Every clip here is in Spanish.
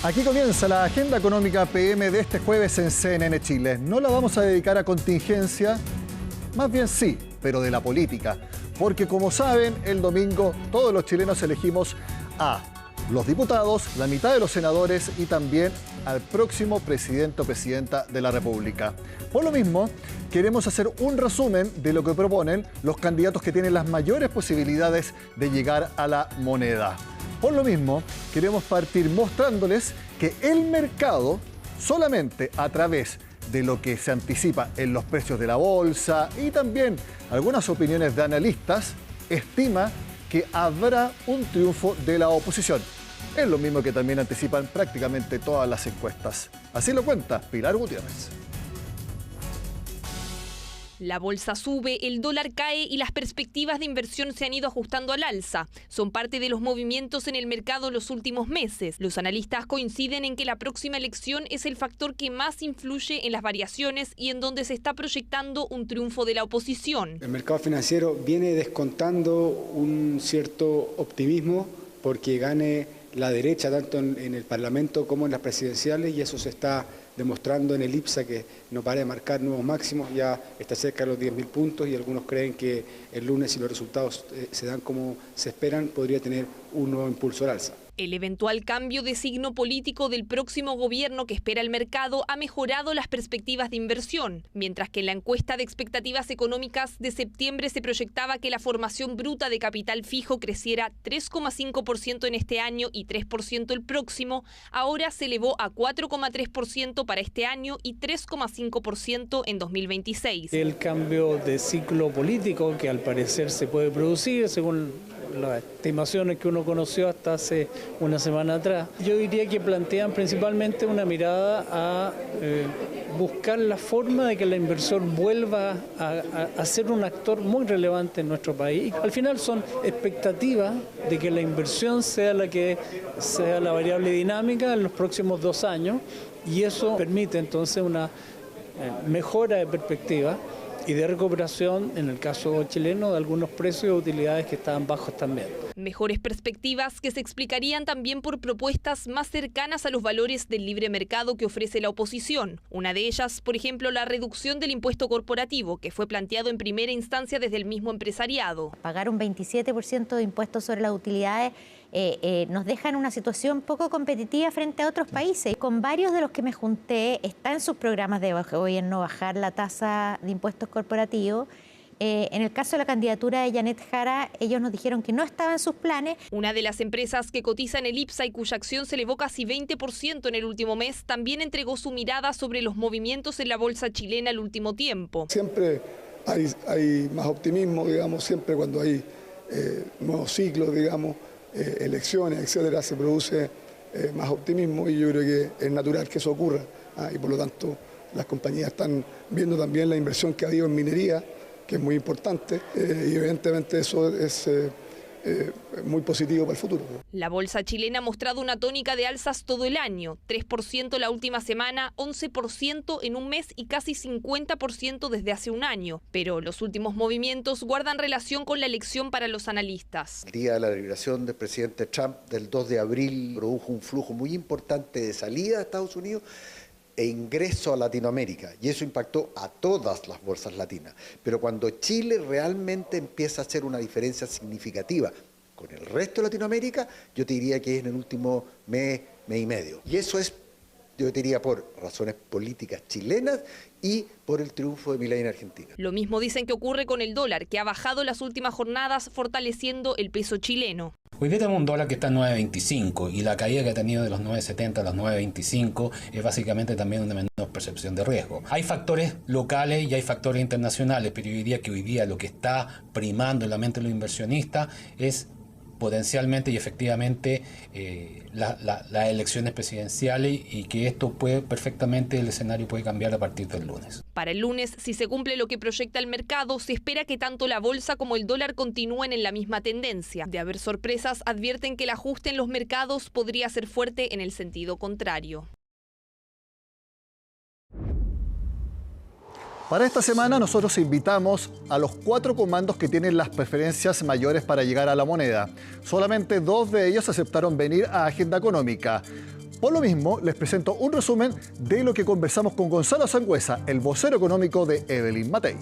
Aquí comienza la agenda económica PM de este jueves en CNN Chile. No la vamos a dedicar a contingencia, más bien sí, pero de la política. Porque como saben, el domingo todos los chilenos elegimos a los diputados, la mitad de los senadores y también al próximo presidente o presidenta de la República. Por lo mismo, queremos hacer un resumen de lo que proponen los candidatos que tienen las mayores posibilidades de llegar a la moneda. Por lo mismo, queremos partir mostrándoles que el mercado, solamente a través de lo que se anticipa en los precios de la bolsa y también algunas opiniones de analistas, estima que habrá un triunfo de la oposición. Es lo mismo que también anticipan prácticamente todas las encuestas. Así lo cuenta Pilar Gutiérrez. La bolsa sube, el dólar cae y las perspectivas de inversión se han ido ajustando al alza. Son parte de los movimientos en el mercado los últimos meses. Los analistas coinciden en que la próxima elección es el factor que más influye en las variaciones y en donde se está proyectando un triunfo de la oposición. El mercado financiero viene descontando un cierto optimismo porque gane la derecha tanto en el Parlamento como en las presidenciales, y eso se está demostrando en el IPSA, que no para de marcar nuevos máximos, ya está cerca de los 10.000 puntos, y algunos creen que el lunes, si los resultados se dan como se esperan, podría tener un nuevo impulso al alza. El eventual cambio de signo político del próximo gobierno que espera el mercado ha mejorado las perspectivas de inversión, mientras que en la encuesta de expectativas económicas de septiembre se proyectaba que la formación bruta de capital fijo creciera 3,5% en este año y 3% el próximo, ahora se elevó a 4,3% para este año y 3,5% en 2026. El cambio de ciclo político que al parecer se puede producir según las estimaciones que uno conoció hasta hace una semana atrás, yo diría que plantean principalmente una mirada a buscar la forma de que la inversión vuelva a ser un actor muy relevante en nuestro país. Al final son expectativas de que la inversión sea la que sea la variable dinámica en los próximos 2 años, y eso permite entonces una mejora de perspectiva y de recuperación, en el caso chileno, de algunos precios y utilidades que estaban bajos también. Mejores perspectivas que se explicarían también por propuestas más cercanas a los valores del libre mercado que ofrece la oposición. Una de ellas, por ejemplo, la reducción del impuesto corporativo, que fue planteado en primera instancia desde el mismo empresariado. Pagar un 27% de impuestos sobre las utilidades nos deja en una situación poco competitiva frente a otros países. Con varios de los que me junté, está en sus programas de gobierno bajar la tasa de impuestos corporativos. En el caso de la candidatura de Janet Jara, ellos nos dijeron que no estaba en sus planes. Una de las empresas que cotiza en el IPSA y cuya acción se elevó casi 20% en el último mes, también entregó su mirada sobre los movimientos en la bolsa chilena el último tiempo. Siempre hay más optimismo, digamos, siempre cuando hay nuevos ciclos, digamos, elecciones, etcétera, se produce más optimismo, y yo creo que es natural que eso ocurra, y por lo tanto las compañías están viendo también la inversión que ha habido en minería, que es muy importante, y evidentemente eso es muy positivo para el futuro. La bolsa chilena ha mostrado una tónica de alzas todo el año, 3% la última semana, 11% en un mes y casi 50% desde hace un año. Pero los últimos movimientos guardan relación con la elección para los analistas. El día de la liberación del presidente Trump del 2 de abril produjo un flujo muy importante de salida de Estados Unidos e ingreso a Latinoamérica, y eso impactó a todas las bolsas latinas. Pero cuando Chile realmente empieza a hacer una diferencia significativa con el resto de Latinoamérica, yo te diría que es en el último mes y medio. Y eso es, yo te diría, por razones políticas chilenas y por el triunfo de Milei en Argentina. Lo mismo dicen que ocurre con el dólar, que ha bajado las últimas jornadas, fortaleciendo el peso chileno. Hoy día tenemos un dólar que está en 9.25, y la caída que ha tenido de los 9.70 a los 9.25 es básicamente también una menor percepción de riesgo. Hay factores locales y hay factores internacionales, pero yo diría que hoy día lo que está primando en la mente de los inversionistas es potencialmente y efectivamente las elecciones presidenciales, y que esto puede perfectamente, el escenario puede cambiar a partir del lunes. Para el lunes, si se cumple lo que proyecta el mercado, se espera que tanto la bolsa como el dólar continúen en la misma tendencia. De haber sorpresas, advierten que el ajuste en los mercados podría ser fuerte en el sentido contrario. Para esta semana nosotros invitamos a los 4 comandos que tienen las preferencias mayores para llegar a la moneda. Solamente 2 de ellos aceptaron venir a Agenda Económica. Por lo mismo, les presento un resumen de lo que conversamos con Gonzalo Sangüesa, el vocero económico de Evelyn Matei.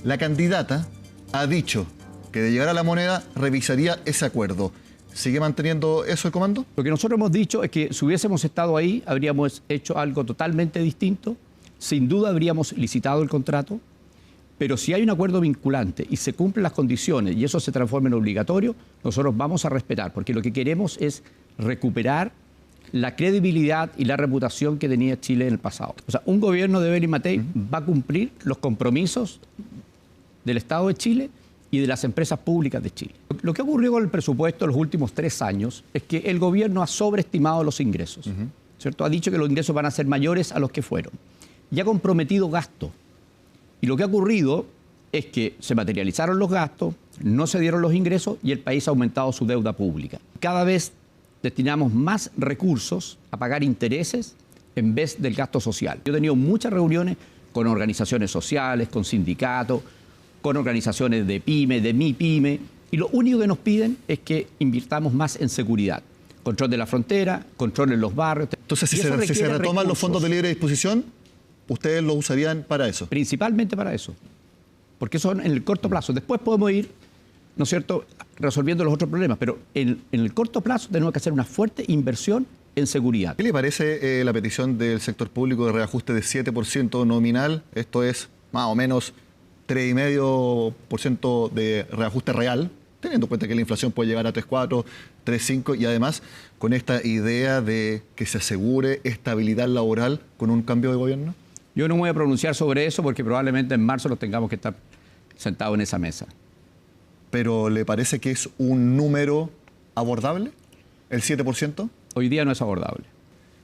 La candidata ha dicho que de llegar a la moneda revisaría ese acuerdo. ¿Sigue manteniendo eso el comando? Lo que nosotros hemos dicho es que si hubiésemos estado ahí, habríamos hecho algo totalmente distinto. Sin duda habríamos licitado el contrato, pero si hay un acuerdo vinculante y se cumplen las condiciones y eso se transforma en obligatorio, nosotros vamos a respetar, porque lo que queremos es recuperar la credibilidad y la reputación que tenía Chile en el pasado. O sea, un gobierno de Evelyn Matei va a cumplir los compromisos del Estado de Chile y de las empresas públicas de Chile. Lo que ha ocurrido con el presupuesto en los últimos 3 años es que el gobierno ha sobreestimado los ingresos, ¿cierto? Ha dicho que los ingresos van a ser mayores a los que fueron y ha comprometido gasto. Y lo que ha ocurrido es que se materializaron los gastos, no se dieron los ingresos y el país ha aumentado su deuda pública. Cada vez destinamos más recursos a pagar intereses en vez del gasto social. Yo he tenido muchas reuniones con organizaciones sociales, con sindicatos, con organizaciones de pyme, de MIPYME, y lo único que nos piden es que invirtamos más en seguridad. Control de la frontera, control en los barrios. Entonces, si se retoman los fondos de libre disposición, ¿ustedes los usarían para eso? Principalmente para eso, porque son en el corto plazo. Después podemos ir, ¿no es cierto?, resolviendo los otros problemas, pero en el corto plazo tenemos que hacer una fuerte inversión en seguridad. ¿Qué le parece la petición del sector público de reajuste de 7% nominal? Esto es más o menos 3,5% de reajuste real, teniendo en cuenta que la inflación puede llegar a 3,4, 3,5 y además con esta idea de que se asegure estabilidad laboral con un cambio de gobierno. Yo no me voy a pronunciar sobre eso porque probablemente en marzo nos tengamos que estar sentados en esa mesa. ¿Pero le parece que es un número abordable, el 7%? Hoy día no es abordable.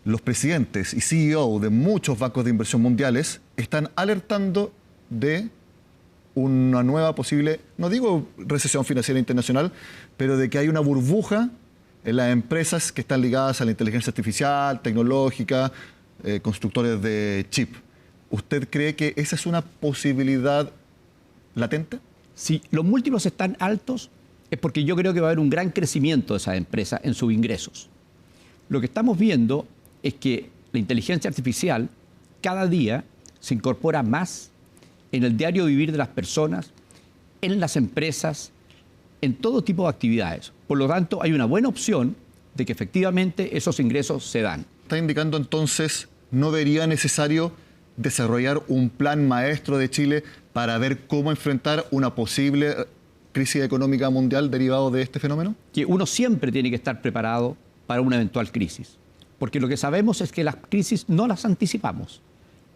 Los presidentes y CEO de muchos bancos de inversión mundiales están alertando de una nueva posible, no digo recesión financiera internacional, pero de que hay una burbuja en las empresas que están ligadas a la inteligencia artificial, tecnológica, constructores de chip. ¿Usted cree que esa es una posibilidad latente? Si los múltiplos están altos, es porque yo creo que va a haber un gran crecimiento de esas empresas en sus ingresos. Lo que estamos viendo es que la inteligencia artificial cada día se incorpora más en el diario vivir de las personas, en las empresas, en todo tipo de actividades. Por lo tanto, hay una buena opción de que efectivamente esos ingresos se dan. Está indicando entonces, ¿no vería necesario desarrollar un plan maestro de Chile para ver cómo enfrentar una posible crisis económica mundial derivado de este fenómeno? Que uno siempre tiene que estar preparado para una eventual crisis, porque lo que sabemos es que las crisis no las anticipamos.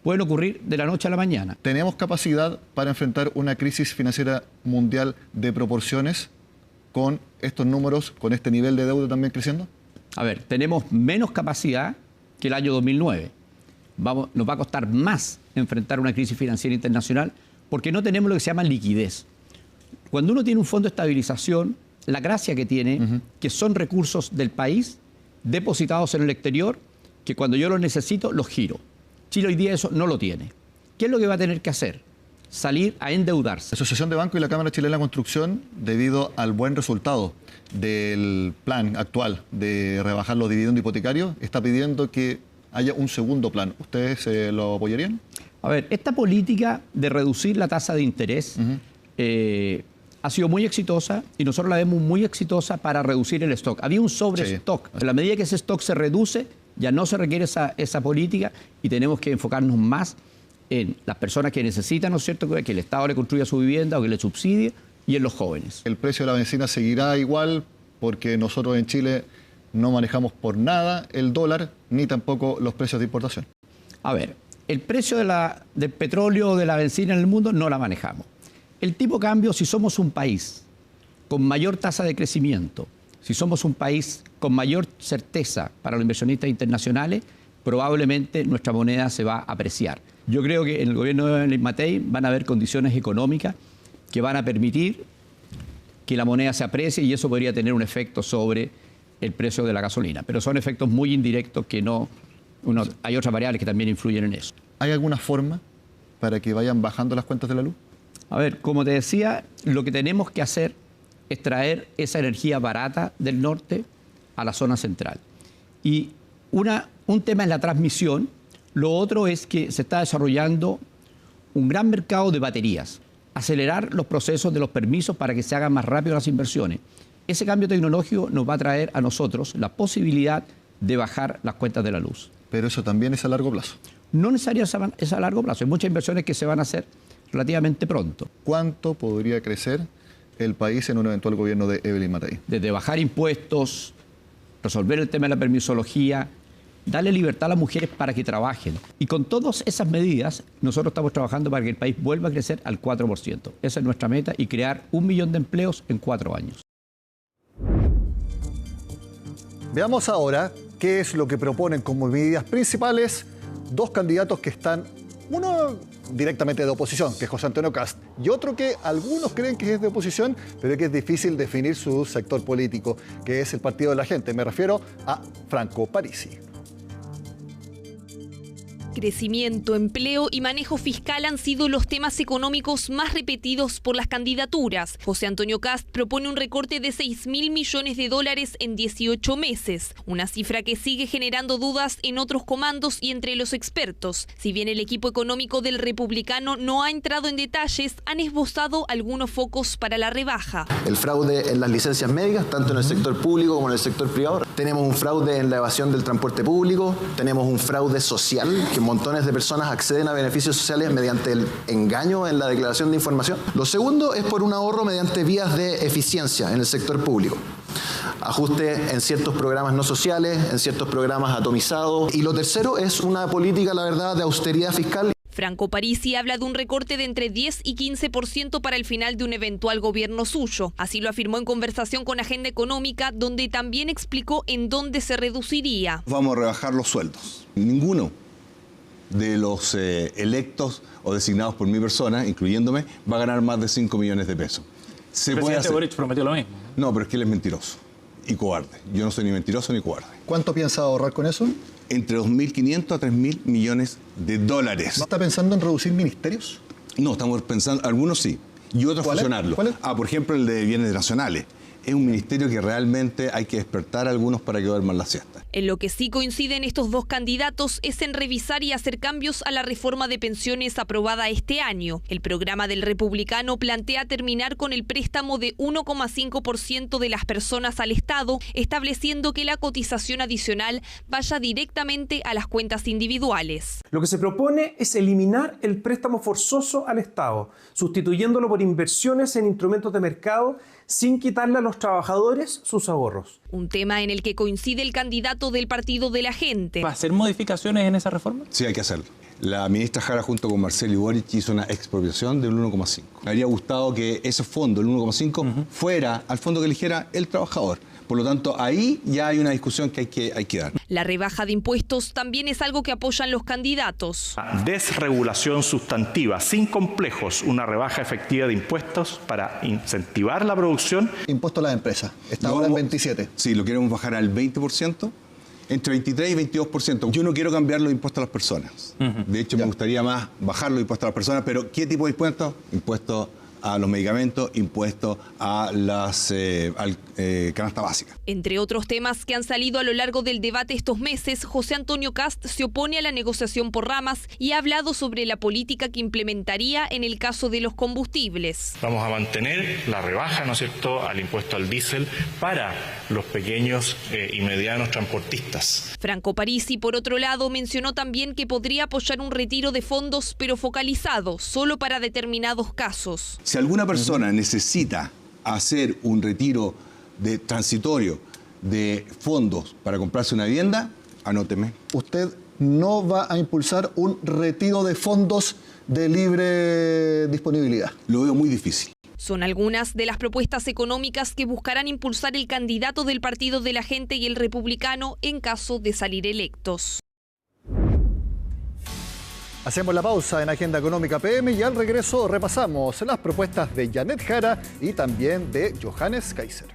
Pueden ocurrir de la noche a la mañana. ¿Tenemos capacidad para enfrentar una crisis financiera mundial de proporciones con estos números, con este nivel de deuda también creciendo? A ver, tenemos menos capacidad que el año 2009. Nos va a costar más enfrentar una crisis financiera internacional porque no tenemos lo que se llama liquidez. Cuando uno tiene un fondo de estabilización, la gracia que tiene, que son recursos del país depositados en el exterior, que cuando yo los necesito, los giro. Chile hoy día eso no lo tiene. ¿Qué es lo que va a tener que hacer? Salir a endeudarse. La Asociación de Bancos y la Cámara Chilena de Construcción, debido al buen resultado del plan actual de rebajar los dividendos hipotecarios, está pidiendo que haya un segundo plan. ¿Ustedes lo apoyarían? A ver, esta política de reducir la tasa de interés ha sido muy exitosa y nosotros la vemos muy exitosa para reducir el stock. Había un sobrestock. Sí. A la medida que ese stock se reduce, ya no se requiere esa política y tenemos que enfocarnos más en las personas que necesitan, ¿no es cierto?, que el Estado le construya su vivienda o que le subsidie, y en los jóvenes. ¿El precio de la bencina seguirá igual porque nosotros en Chile no manejamos por nada el dólar ni tampoco los precios de importación? A ver, el precio del petróleo o de la bencina en el mundo no la manejamos. El tipo de cambio, si somos un país con mayor tasa de crecimiento, si somos un país con mayor certeza para los inversionistas internacionales, probablemente nuestra moneda se va a apreciar. Yo creo que en el gobierno de Evelyn Matei van a haber condiciones económicas que van a permitir que la moneda se aprecie y eso podría tener un efecto sobre el precio de la gasolina. Pero son efectos muy indirectos que no... hay otras variables que también influyen en eso. ¿Hay alguna forma para que vayan bajando las cuentas de la luz? A ver, como te decía, lo que tenemos que hacer es traer esa energía barata del norte a la zona central. Y un tema es la transmisión, lo otro es que se está desarrollando un gran mercado de baterías, acelerar los procesos de los permisos para que se hagan más rápido las inversiones. Ese cambio tecnológico nos va a traer a nosotros la posibilidad de bajar las cuentas de la luz. Pero eso también es a largo plazo. No necesariamente es a largo plazo, hay muchas inversiones que se van a hacer relativamente pronto. ¿Cuánto podría crecer el país en un eventual gobierno de Evelyn Matei? Desde bajar impuestos, resolver el tema de la permisología, darle libertad a las mujeres para que trabajen. Y con todas esas medidas, nosotros estamos trabajando para que el país vuelva a crecer al 4%. Esa es nuestra meta y crear 1 millón de empleos en 4 años. Veamos ahora qué es lo que proponen como medidas principales dos candidatos que están, uno directamente de oposición, que es José Antonio Kast, y otro que algunos creen que es de oposición, pero que es difícil definir su sector político, que es el Partido de la Gente. Me refiero a Franco Parisi. Crecimiento, empleo y manejo fiscal han sido los temas económicos más repetidos por las candidaturas. José Antonio Kast propone un recorte de $6.000 millones en 18 meses, una cifra que sigue generando dudas en otros comandos y entre los expertos. Si bien el equipo económico del Republicano no ha entrado en detalles, han esbozado algunos focos para la rebaja. El fraude en las licencias médicas, tanto en el sector público como en el sector privado. Tenemos un fraude en la evasión del transporte público, tenemos un fraude social, que montones de personas acceden a beneficios sociales mediante el engaño en la declaración de información. Lo segundo es por un ahorro mediante vías de eficiencia en el sector público. Ajuste en ciertos programas no sociales, en ciertos programas atomizados. Y lo tercero es una política, la verdad, de austeridad fiscal. Franco Parisi habla de un recorte de entre 10 y 15% para el final de un eventual gobierno suyo. Así lo afirmó en conversación con Agenda Económica, donde también explicó en dónde se reduciría. Vamos a rebajar los sueldos. Ninguno de los electos o designados por mi persona, incluyéndome, va a ganar más de 5 millones de pesos. El presidente Boric prometió lo mismo. No, pero es que él es mentiroso y cobarde. Yo no soy ni mentiroso ni cobarde. ¿Cuánto piensa ahorrar con eso? Entre 2.500 a 3.000 millones de dólares. ¿No está pensando en reducir ministerios? No, estamos pensando, algunos sí, y otros fusionarlos. ¿Cuál es? Por ejemplo, el de bienes nacionales. Es un ministerio que realmente hay que despertar a algunos para que duerman la siesta. En lo que sí coinciden estos dos candidatos es en revisar y hacer cambios a la reforma de pensiones aprobada este año. El programa del Republicano plantea terminar con el préstamo de 1,5% de las personas al Estado, estableciendo que la cotización adicional vaya directamente a las cuentas individuales. Lo que se propone es eliminar el préstamo forzoso al Estado, sustituyéndolo por inversiones en instrumentos de mercado sin quitarle a los trabajadores sus ahorros. Un tema en el que coincide el candidato del Partido de la Gente. ¿Va a hacer modificaciones en esa reforma? Sí, hay que hacerlo. La ministra Jara junto con Marcelo y Boric hizo una expropiación del 1,5. Me habría gustado que ese fondo, el 1,5, fuera al fondo que eligiera el trabajador. Por lo tanto, ahí ya hay una discusión que hay que dar. La rebaja de impuestos también es algo que apoyan los candidatos. Desregulación sustantiva, sin complejos, una rebaja efectiva de impuestos para incentivar la producción. Impuesto a las empresas, está ahora en 27. Sí, lo queremos bajar al 20%. Entre 23 y 22%. Yo no quiero cambiar los impuestos a las personas. De hecho, me gustaría más bajar los impuestos a las personas. Pero, ¿qué tipo de impuestos? Impuestos a los medicamentos, impuestos a las canasta básica. Entre otros temas que han salido a lo largo del debate estos meses, José Antonio Kast se opone a la negociación por ramas y ha hablado sobre la política que implementaría en el caso de los combustibles. Vamos a mantener la rebaja, ¿no es cierto?, al impuesto al diésel para los pequeños y medianos transportistas. Franco Parisi, por otro lado, mencionó también que podría apoyar un retiro de fondos, pero focalizado, solo para determinados casos. Si alguna persona necesita hacer un retiro transitorio de fondos para comprarse una vivienda, anóteme. ¿Usted no va a impulsar un retiro de fondos de libre disponibilidad? Lo veo muy difícil. Son algunas de las propuestas económicas que buscarán impulsar el candidato del Partido de la Gente y el Republicano en caso de salir electos. Hacemos la pausa en Agenda Económica PM y al regreso repasamos las propuestas de Janet Jara y también de Johannes Kaiser.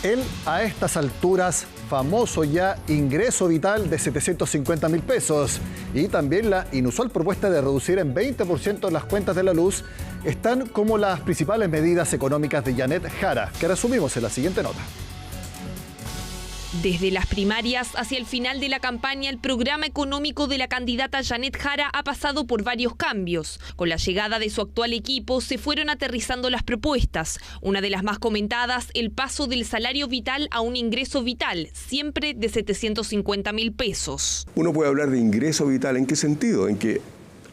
Él a estas alturas famoso ya ingreso vital de 750.000 pesos y también la inusual propuesta de reducir en 20% las cuentas de la luz están como las principales medidas económicas de Janet Jara, que resumimos en la siguiente nota. Desde las primarias hacia el final de la campaña, el programa económico de la candidata Janet Jara ha pasado por varios cambios. Con la llegada de su actual equipo se fueron aterrizando las propuestas. Una de las más comentadas, el paso del salario vital a un ingreso vital, siempre de 750.000 pesos. Uno puede hablar de ingreso vital, ¿en qué sentido? En que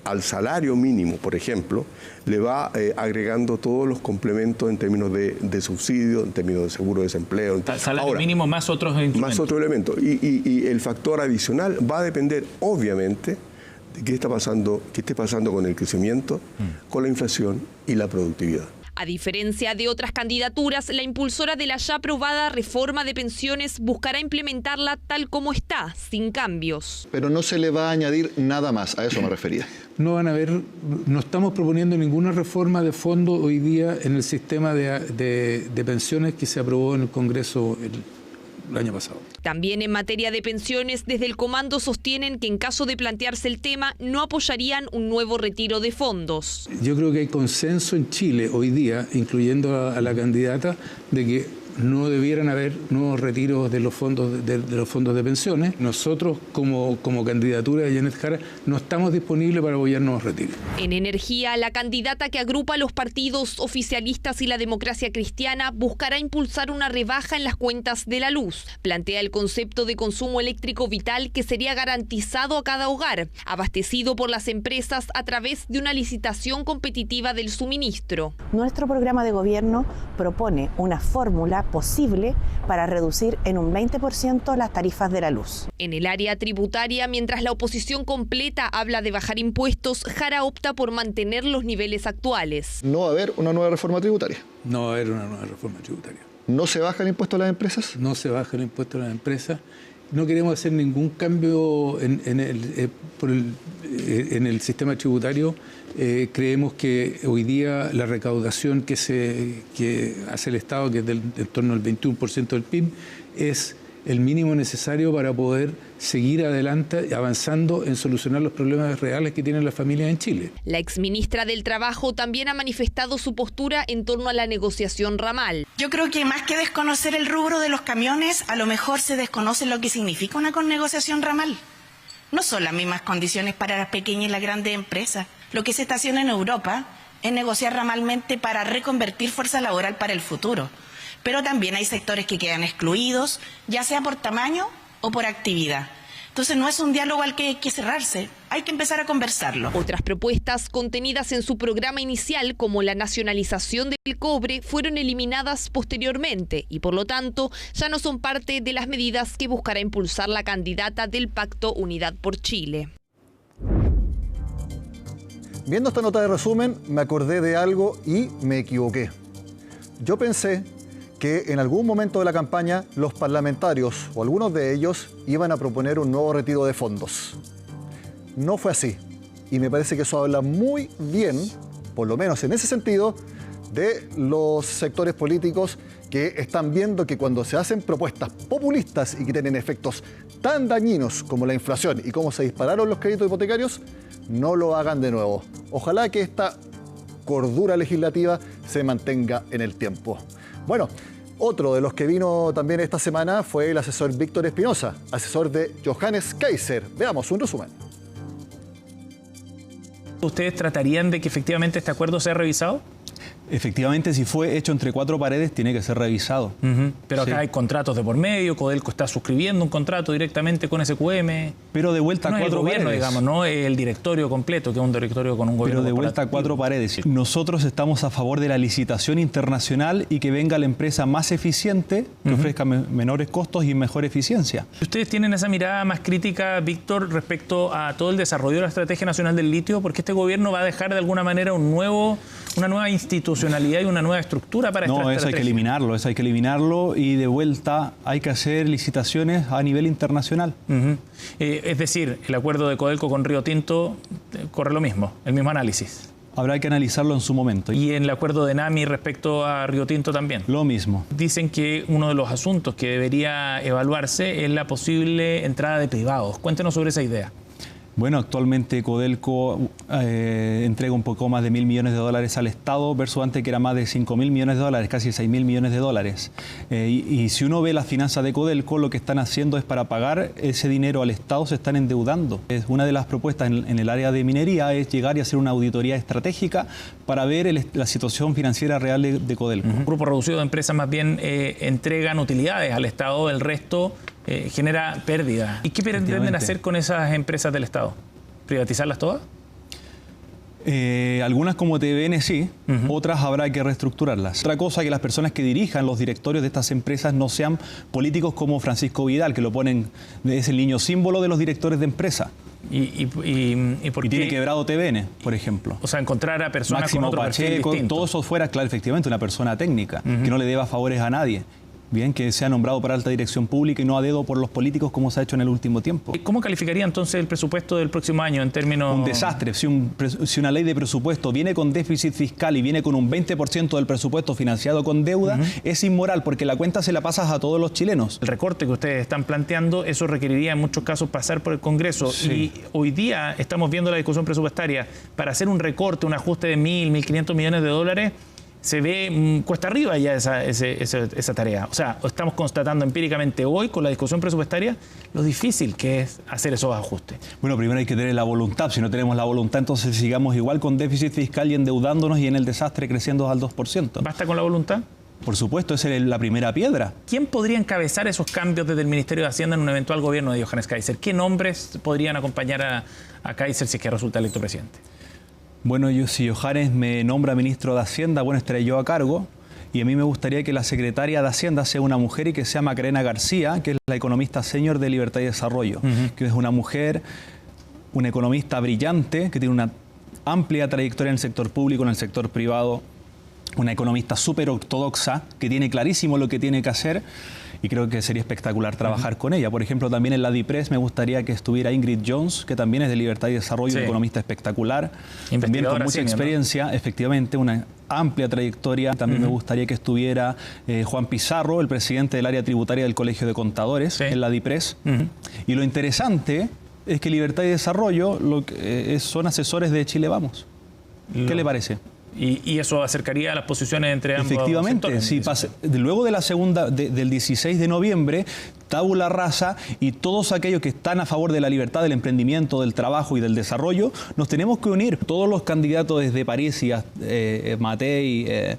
al salario mínimo, por ejemplo, le va agregando todos los complementos en términos de subsidio, en términos de seguro de desempleo. Salario mínimo más otros instrumentos. Más otro elemento. Y el factor adicional va a depender, obviamente, de qué esté pasando con el crecimiento, con la inflación y la productividad. A diferencia de otras candidaturas, la impulsora de la ya aprobada reforma de pensiones buscará implementarla tal como está, sin cambios. Pero no se le va a añadir nada más, a eso me refería. No estamos proponiendo ninguna reforma de fondo hoy día en el sistema de pensiones que se aprobó en el Congreso el año pasado. También en materia de pensiones, desde el comando sostienen que en caso de plantearse el tema, no apoyarían un nuevo retiro de fondos. Yo creo que hay consenso en Chile hoy día, incluyendo a la candidata, de que no debieran haber nuevos retiros de los fondos de pensiones. Nosotros, como candidatura de Janet Jara, no estamos disponibles para apoyar nuevos retiros. En energía, la candidata que agrupa a los partidos oficialistas y la democracia cristiana buscará impulsar una rebaja en las cuentas de la luz. Plantea el concepto de consumo eléctrico vital que sería garantizado a cada hogar, abastecido por las empresas a través de una licitación competitiva del suministro. Nuestro programa de gobierno propone una fórmula posible para reducir en un 20% las tarifas de la luz. En el área tributaria, mientras la oposición completa habla de bajar impuestos, Jara opta por mantener los niveles actuales. ¿No va a haber una nueva reforma tributaria? No va a haber una nueva reforma tributaria. ¿No se baja el impuesto a las empresas? No se baja el impuesto a las empresas. No queremos hacer ningún cambio en el sistema tributario. Creemos que hoy día la recaudación que hace el Estado, que es en torno al 21% del PIB, es el mínimo necesario para poder seguir adelante, avanzando en solucionar los problemas reales que tienen las familias en Chile. La exministra del Trabajo también ha manifestado su postura en torno a la negociación ramal. Yo creo que más que desconocer el rubro de los camiones, a lo mejor se desconoce lo que significa una negociación ramal. No son las mismas condiciones para las pequeñas y las grandes empresas. Lo que se está haciendo en Europa es negociar ramalmente para reconvertir fuerza laboral para el futuro. Pero también hay sectores que quedan excluidos, ya sea por tamaño o por actividad. Entonces no es un diálogo al que hay que cerrarse, hay que empezar a conversarlo. Otras propuestas contenidas en su programa inicial, como la nacionalización del cobre, fueron eliminadas posteriormente y por lo tanto ya no son parte de las medidas que buscará impulsar la candidata del Pacto Unidad por Chile. Viendo esta nota de resumen, me acordé de algo y me equivoqué. Yo pensé que en algún momento de la campaña los parlamentarios o algunos de ellos iban a proponer un nuevo retiro de fondos. No fue así. Y me parece que eso habla muy bien, por lo menos en ese sentido, de los sectores políticos que están viendo que cuando se hacen propuestas populistas y que tienen efectos tan dañinos como la inflación y cómo se dispararon los créditos hipotecarios, no lo hagan de nuevo. Ojalá que esta cordura legislativa se mantenga en el tiempo. Bueno, otro de los que vino también esta semana fue el asesor Víctor Espinosa, asesor de Johannes Kaiser. Veamos un resumen. ¿Ustedes tratarían de que efectivamente este acuerdo sea revisado? Efectivamente, si fue hecho entre cuatro paredes, tiene que ser revisado. Pero acá hay contratos de por medio, Codelco está suscribiendo un contrato directamente con SQM. Pero de vuelta a cuatro gobierno, paredes. digamos, no el directorio completo, que es un directorio con un gobierno. Pero de vuelta a cuatro paredes. Nosotros estamos a favor de la licitación internacional y que venga la empresa más eficiente, que ofrezca menores costos y mejor eficiencia. ¿Ustedes tienen esa mirada más crítica, Víctor, respecto a todo el desarrollo de la Estrategia Nacional del Litio? Porque este gobierno va a dejar de alguna manera una nueva institucionalidad y una nueva estructura para esta estrategia. No, eso hay que eliminarlo y de vuelta hay que hacer licitaciones a nivel internacional. Es decir, el acuerdo de Codelco con Río Tinto corre lo mismo, el mismo análisis. Habrá que analizarlo en su momento. Y en el acuerdo de NAMI respecto a Río Tinto también. Lo mismo. Dicen que uno de los asuntos que debería evaluarse es la posible entrada de privados. Cuéntenos sobre esa idea. Bueno, actualmente Codelco entrega un poco más de $1.000 millones al Estado, versus antes que era más de $5.000 millones, casi $6.000 millones. Y si uno ve las finanzas de Codelco, lo que están haciendo es para pagar ese dinero al Estado, se están endeudando. Es una de las propuestas en el área de minería, es llegar y hacer una auditoría estratégica para ver la situación financiera real de Codelco. Un grupo reducido de empresas más bien entregan utilidades al Estado, el resto genera pérdida. ¿Y qué pretenden hacer con esas empresas del Estado? ¿Privatizarlas todas? Algunas como TVN sí, otras habrá que reestructurarlas. Otra cosa, que las personas que dirijan los directorios de estas empresas no sean políticos como Francisco Vidal, que lo ponen, es el niño símbolo de los directores de empresa. ¿Y por qué? Tiene quebrado TVN, por ejemplo. O sea, encontrar a personas Máximo con otro perfil Pacheco, distinto. todo eso fuera, claro, efectivamente, una persona técnica, que no le deba favores a nadie. Bien, que sea nombrado para alta dirección pública y no a dedo por los políticos como se ha hecho en el último tiempo. ¿Cómo calificaría entonces el presupuesto del próximo año en términos...? Un desastre. Si una ley de presupuesto viene con déficit fiscal y viene con un 20% del presupuesto financiado con deuda, es inmoral, porque la cuenta se la pasas a todos los chilenos. El recorte que ustedes están planteando, eso requeriría en muchos casos pasar por el Congreso. Sí. Y hoy día estamos viendo la discusión presupuestaria. Para hacer un recorte, un ajuste de 1.500 millones de dólares, se ve cuesta arriba ya esa tarea. O sea, estamos constatando empíricamente hoy con la discusión presupuestaria lo difícil que es hacer esos ajustes. Bueno, primero hay que tener la voluntad. Si no tenemos la voluntad, entonces sigamos igual con déficit fiscal y endeudándonos y en el desastre creciendo al 2%. ¿Basta con la voluntad? Por supuesto, esa es la primera piedra. ¿Quién podría encabezar esos cambios desde el Ministerio de Hacienda en un eventual gobierno de Johannes Kaiser? ¿Qué nombres podrían acompañar a Kaiser si es que resulta electo presidente? Bueno, si Johannes me nombra ministro de Hacienda, bueno, estaré yo a cargo. Y a mí me gustaría que la secretaria de Hacienda sea una mujer y que sea Macarena García, que es la economista senior de Libertad y Desarrollo, que es una mujer, una economista brillante, que tiene una amplia trayectoria en el sector público, en el sector privado, una economista súper ortodoxa, que tiene clarísimo lo que tiene que hacer. Y creo que sería espectacular trabajar con ella. Por ejemplo, también en la DIPRES me gustaría que estuviera Ingrid Jones, que también es de Libertad y Desarrollo, una economista espectacular. También con mucha experiencia, ¿no? Efectivamente, una amplia trayectoria. También me gustaría que estuviera Juan Pizarro, el presidente del área tributaria del Colegio de Contadores, en la DIPRES. Y lo interesante es que Libertad y Desarrollo son asesores de Chile Vamos. ¿Qué le parece? Y eso acercaría a las posiciones entre ambos sectores. Sí, luego de la del 16 de noviembre, tabula rasa, y todos aquellos que están a favor de la libertad, del emprendimiento, del trabajo y del desarrollo, nos tenemos que unir. Todos los candidatos desde París y Matei,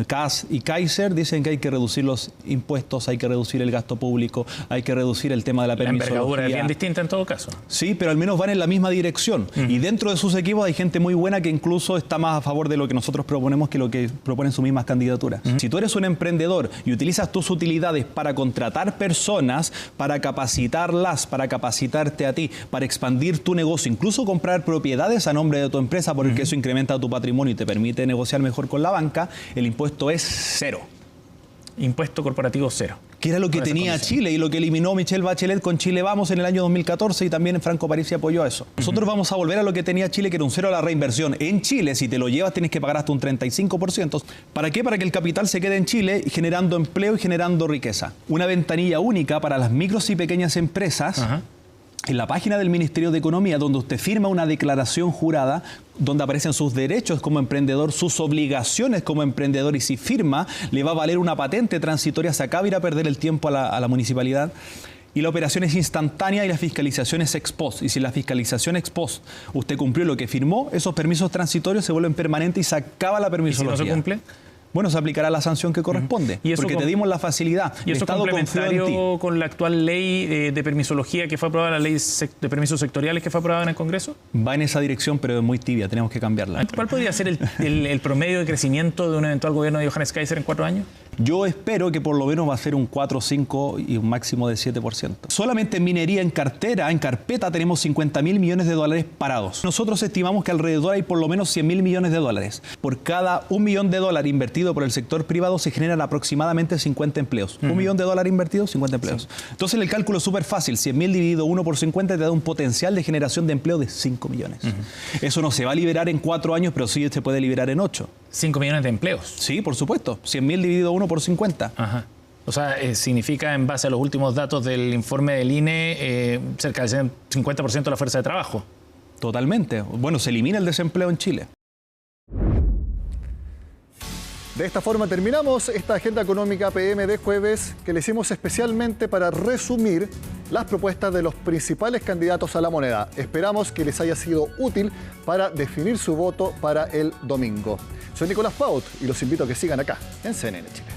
Kass y Kaiser dicen que hay que reducir los impuestos, hay que reducir el gasto público, hay que reducir el tema de la permisología. La envergadura es bien distinta en todo caso. Sí, pero al menos van en la misma dirección. Y dentro de sus equipos hay gente muy buena que incluso está más a favor de lo que nosotros proponemos que lo que proponen sus mismas candidaturas. Si tú eres un emprendedor y utilizas tus utilidades para contratar personas, para capacitarlas, para capacitarte a ti, para expandir tu negocio, incluso comprar propiedades a nombre de tu empresa, porque eso incrementa tu patrimonio y te permite negociar mejor con la banca, el impuesto es cero. Impuesto corporativo cero. Que era lo que tenía Chile y lo que eliminó Michelle Bachelet con Chile Vamos en el año 2014, y también Franco Parisi apoyó a eso. Nosotros vamos a volver a lo que tenía Chile, que era un cero a la reinversión. En Chile, si te lo llevas, tienes que pagar hasta un 35%. ¿Para qué? Para que el capital se quede en Chile, generando empleo y generando riqueza. Una ventanilla única para las micros y pequeñas empresas. En la página del Ministerio de Economía, donde usted firma una declaración jurada, donde aparecen sus derechos como emprendedor, sus obligaciones como emprendedor, y si firma, le va a valer una patente transitoria, se acaba de ir a perder el tiempo a la municipalidad. Y la operación es instantánea y la fiscalización es ex post. Y si la fiscalización ex post usted cumplió lo que firmó, esos permisos transitorios se vuelven permanentes y se acaba la permisología. ¿Y si no se cumple? Bueno, se aplicará la sanción que corresponde, porque te dimos la facilidad. ¿Y eso complementario con la actual ley de permisología que fue aprobada, la ley de permisos sectoriales que fue aprobada en el Congreso? Va en esa dirección, pero es muy tibia, tenemos que cambiarla. ¿Cuál podría ser el promedio de crecimiento de un eventual gobierno de Johannes Kaiser en 4 años? Yo espero que por lo menos va a ser un 4, 5 y un máximo de 7%. Solamente en minería, en carpeta, tenemos 50.000 millones de dólares parados. Nosotros estimamos que alrededor hay por lo menos 100.000 millones de dólares. Por cada $1 millón invertido por el sector privado se generan aproximadamente 50 empleos. $1 millón invertido, 50 empleos. Sí. Entonces el cálculo es súper fácil. 100.000 dividido 1 por 50 te da un potencial de generación de empleo de 5 millones. Eso no se va a liberar en 4 años, pero sí se puede liberar en 8. 5 millones de empleos. Sí, por supuesto. 100.000 dividido 1 por 50. Ajá. O sea, significa, en base a los últimos datos del informe del INE, cerca del 50% de la fuerza de trabajo. Totalmente. Bueno, se elimina el desempleo en Chile. De esta forma terminamos esta agenda económica PM de jueves que le hicimos especialmente para resumir las propuestas de los principales candidatos a la moneda. Esperamos que les haya sido útil para definir su voto para el domingo. Soy Nicolás Paut y los invito a que sigan acá en CNN Chile.